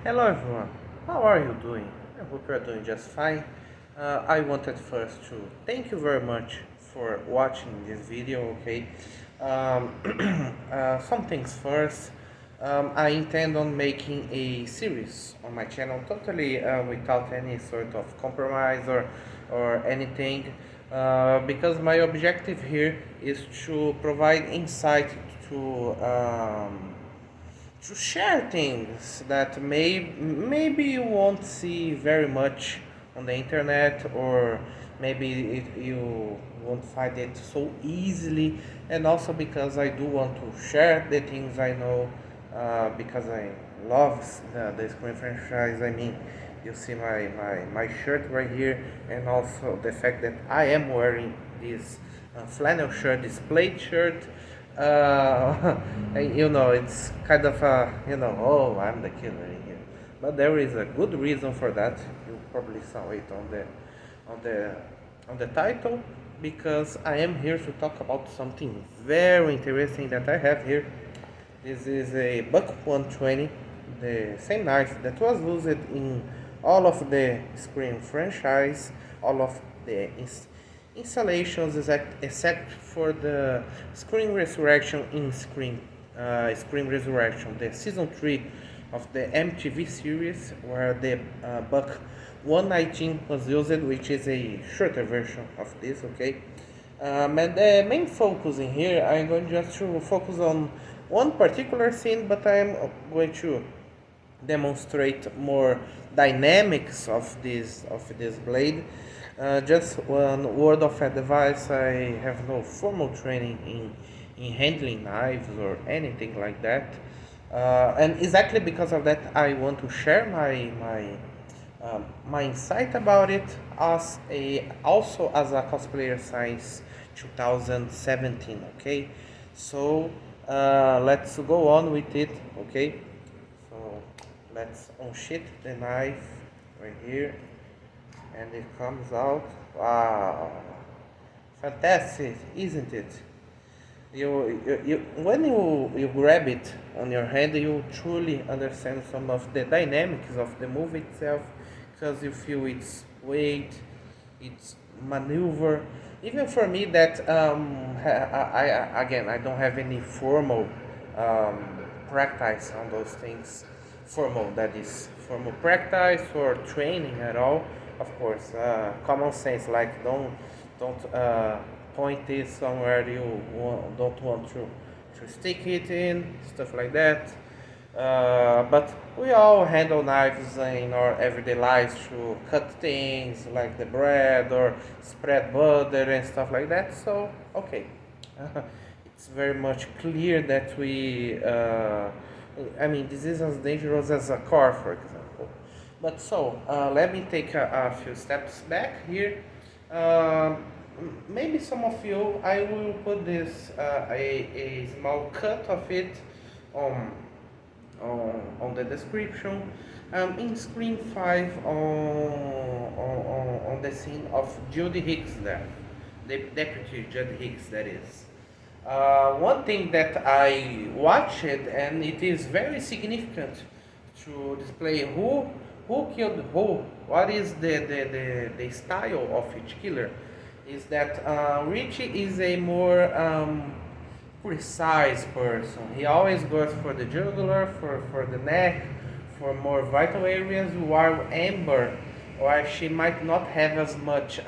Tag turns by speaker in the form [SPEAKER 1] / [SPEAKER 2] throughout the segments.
[SPEAKER 1] Hello everyone, how are you doing? I hope you are doing just fine. I wanted first to thank you very much for watching this video, okay? Um, some things first. I intend on making a series on my channel totally without any sort of compromise or anything because my objective here is to provide insight to share things that maybe you won't see very much on the internet, or maybe you won't find it so easily, and also because I do want to share the things I know, because I love the Scream franchise. I mean, you see my shirt right here, and also the fact that I am wearing this flannel shirt, this plaid shirt. It's kind of oh, I'm the killer in here. But there is a good reason for that. You probably saw it on the on the title, because I am here to talk about something very interesting that I have here. This is a Buck 120, the same knife that was used in all of the Scream franchise, all of the installations, except for the Scream Resurrection in Scream Resurrection, the season 3 of the MTV series, where the Buck 119 was used, which is a shorter version of this, okay? And the main focus in here, I'm going just to focus on one particular scene, but I'm going to demonstrate more dynamics of this blade. Just one word of advice: I have no formal training in handling knives or anything like that, and exactly because of that, I want to share my insight about it as a also as a cosplayer since 2017. Okay, so let's go on with it. Okay, so let's unsheath the knife right here, and it comes out. Wow, fantastic, isn't it? When you grab it on your hand, you truly understand some of the dynamics of the movie itself, because you feel its weight, its maneuver. Even for me, that again, I don't have any formal practice on those things. Formal, that is, formal practice or training at all. Of course, common sense, like don't point it somewhere don't want to stick it in, stuff like that. But we all handle knives in our everyday lives to cut things like the bread or spread butter and stuff like that. So, okay, it's very much clear that I mean, this is as dangerous as a car, for example. But so, let me take a few steps back here. Um, Maybe some of you, I will put this a small cut of it on on the description. In Screen 5, on the scene of Judy Hicks there, the Deputy Judy Hicks, that is. One thing that I watched, and it is very significant to display who killed who, what is the style of each killer, is that Richie is a more precise person. He always goes for the jugular, for the neck, for more vital areas, while Amber, while she might not have as much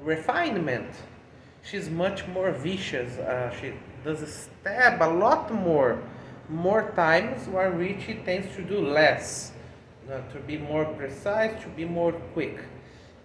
[SPEAKER 1] refinement, she's much more vicious. She does stab a lot more times, while Richie tends to do less, to be more precise, to be more quick.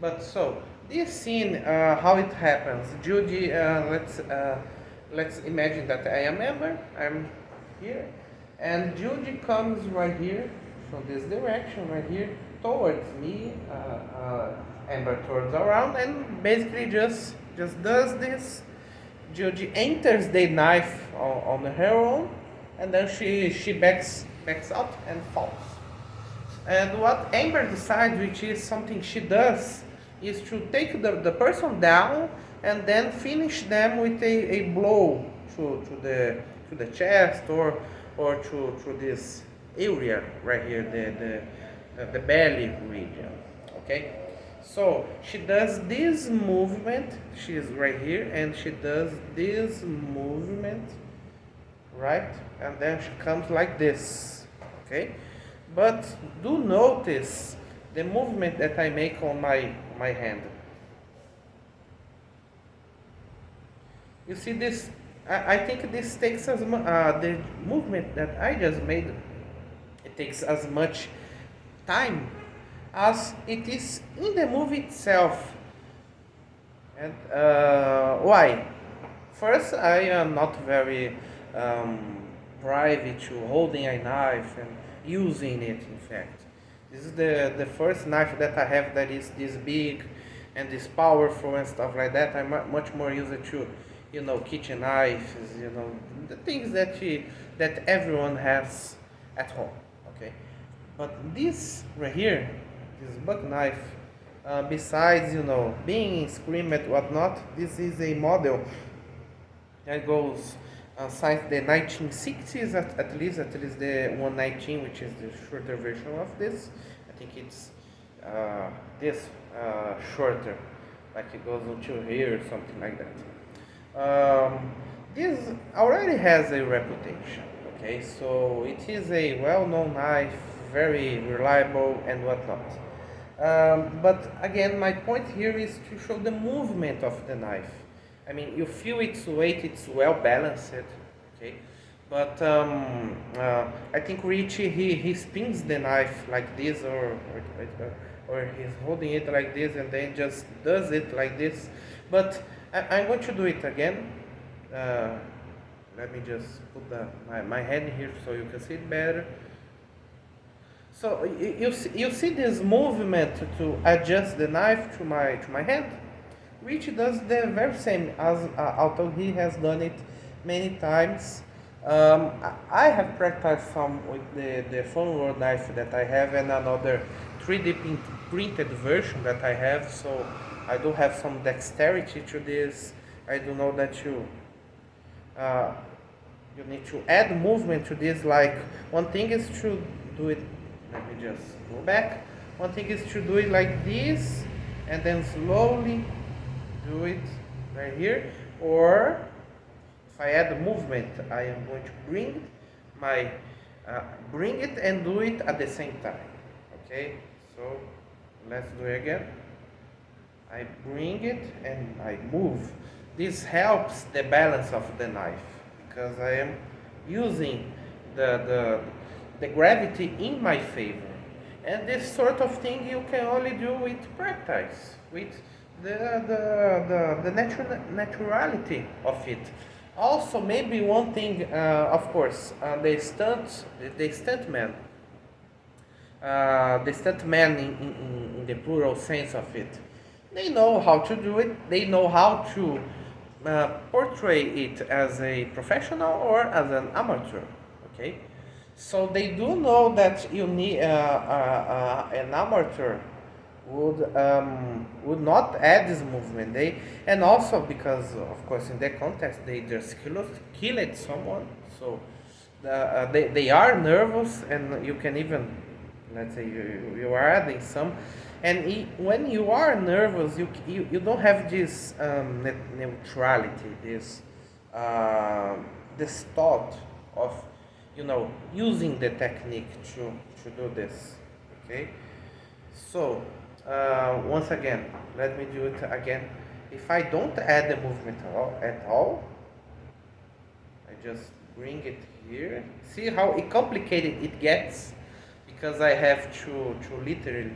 [SPEAKER 1] But so this scene, how it happens? Judy, let's imagine that I am Amber. I'm here, and Judy comes right here from this direction, right here towards me. Amber turns around and basically just does this. Judy enters the knife on her own, and then she backs out and falls. And what Amber decides, which is something she does, is to take the person down and then finish them with a blow to the chest, or to this area right here, the belly region. Okay, so she does this movement. She's right here, and she does this movement, right? And then she comes like this. Okay, but do notice the movement that I make on my hand. You see this? I think this takes the movement that I just made. It takes as much time as it is in the movie itself. And why? First, I am not very privy to holding a knife and using it. In fact, this is the first knife that I have that is this big and this powerful and stuff like that. I'm much more used to, kitchen knives, the things that everyone has at home. Okay, but this right here, this buck knife, besides being screamed whatnot, this is a model that goes since the 1960s, at least the 119, which is the shorter version of this. I think it's this shorter, like it goes until here or something like that. This already has a reputation. Okay, so it is a well-known knife, very reliable and whatnot. But again, my point here is to show the movement of the knife. I mean, you feel its weight; it's well balanced. Okay, but I think Richie he spins the knife like this, or he's holding it like this, and then just does it like this. But I'm going to do it again. Uh, Let me just put my hand here so you can see it better. So you see this movement to adjust the knife to my hand, which does the very same as although he has done it many times. I have practiced some with the phone roll knife that I have and another 3D printed version that I have, so I do have some dexterity to this. I do know that uh, you need to add movement to this. Like, one thing is to do it, let me just go back. One thing is to do it like this and then slowly do it right here. Or if I add the movement, I am going to bring it and do it at the same time. Okay, so let's do it again. I bring it and I move. This helps the balance of the knife because I am using the gravity in my favor. And this sort of thing you can only do with practice, with the naturality of it. Also, maybe one thing, of course, the stuntman in the plural sense of it, they know how to do it. They know how to portray it as a professional or as an amateur. Okay, so they do know that you need an amateur would not add this movement. And also because of course in that context they just killed someone. So they are nervous, and you can even, let's say, you are adding some, and when you are nervous, you don't have this neutrality, this thought of using the technique to do this. Okay, so once again, let me do it again. If I don't add the movement at all, I just bring it here. See how complicated it gets because I have to literally.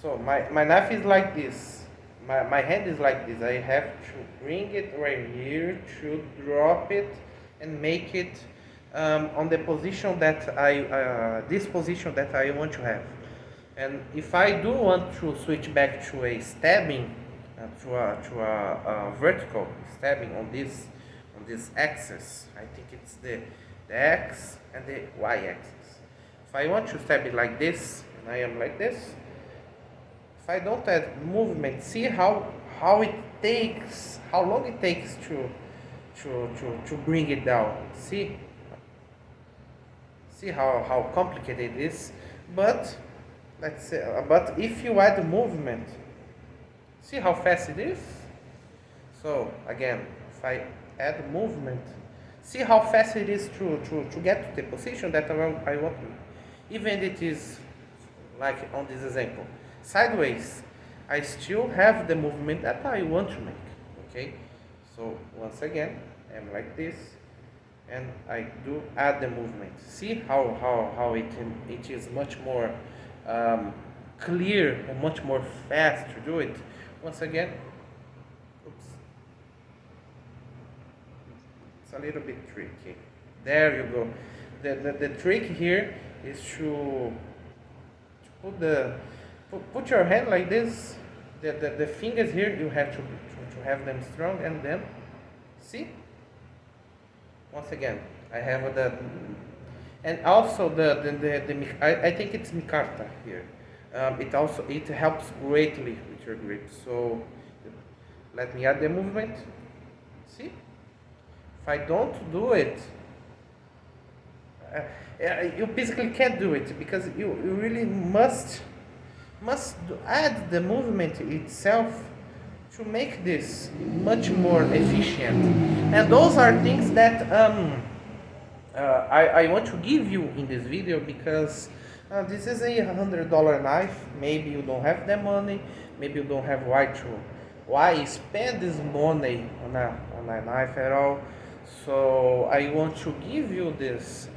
[SPEAKER 1] So my knife is like this. My hand is like this. I have to bring it right here, to drop it and make it on the position that this position that I want to have. And if I do want to switch back to a stabbing, to a vertical stabbing on this axis, I think it's the X and the Y axis. If I want to stab it like this, and I am like this, if I don't add movement, see how long it takes to bring it down. See how complicated it is, but let's say, but if you add movement, see how fast it is. So again, if I add movement, see how fast it is to get to the position that I want to. Even it is like on this example, sideways, I still have the movement that I want to make. Okay, so once again, I'm like this, and I do add the movement. See how it is much more clear and much more fast to do it. Once again, oops, it's a little bit tricky. There you go. The trick here is to put your hand like this. The fingers here, you have to have them strong, and then see. Once again, I have the, and also I think it's micarta here. It helps greatly with your grip. So let me add the movement. See, if I don't do it, you basically can't do it because you really must add the movement itself to make this much more efficient. And those are things that I want to give you in this video, because this is a $100 knife. Maybe you don't have that money, maybe you don't have why spend this money on a knife at all. So I want to give you this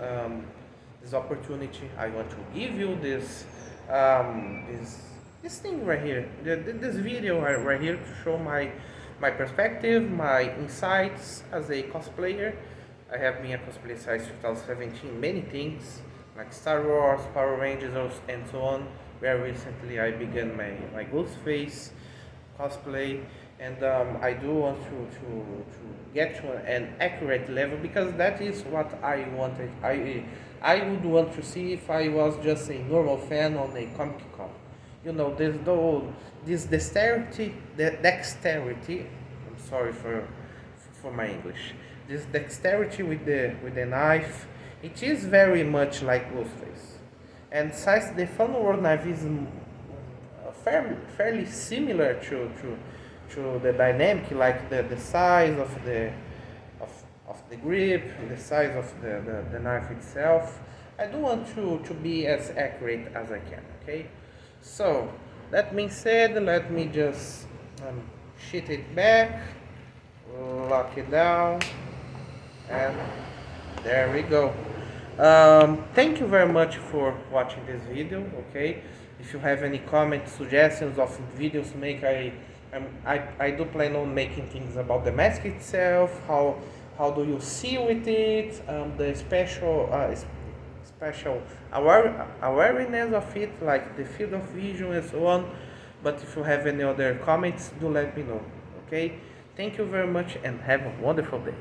[SPEAKER 1] this opportunity. I want to give you this this thing right here, this video right here, to show my perspective, my insights as a cosplayer. I have been a cosplayer since 2017, many things like Star Wars, Power Rangers, and so on. Very recently I began my Ghostface cosplay, and I do want to get to an accurate level, because that is what I wanted. I would want to see if I was just a normal fan on a Comic Con. You know, there's this dexterity. I'm sorry for my English. This dexterity with the knife, it is very much like Ghostface. And since the Fun World knife is fairly similar to the dynamic, like the size of the grip, the size of the knife itself, I do want to be as accurate as I can. Okay, so that being said, let me just sheet it back, lock it down, and there we go. Thank you very much for watching this video. Okay, if you have any comments, suggestions of videos to make, I do plan on making things about the mask itself. How do you see with it? The special awareness of it, like the field of vision and so on. But if you have any other comments, do let me know. Okay, thank you very much and have a wonderful day.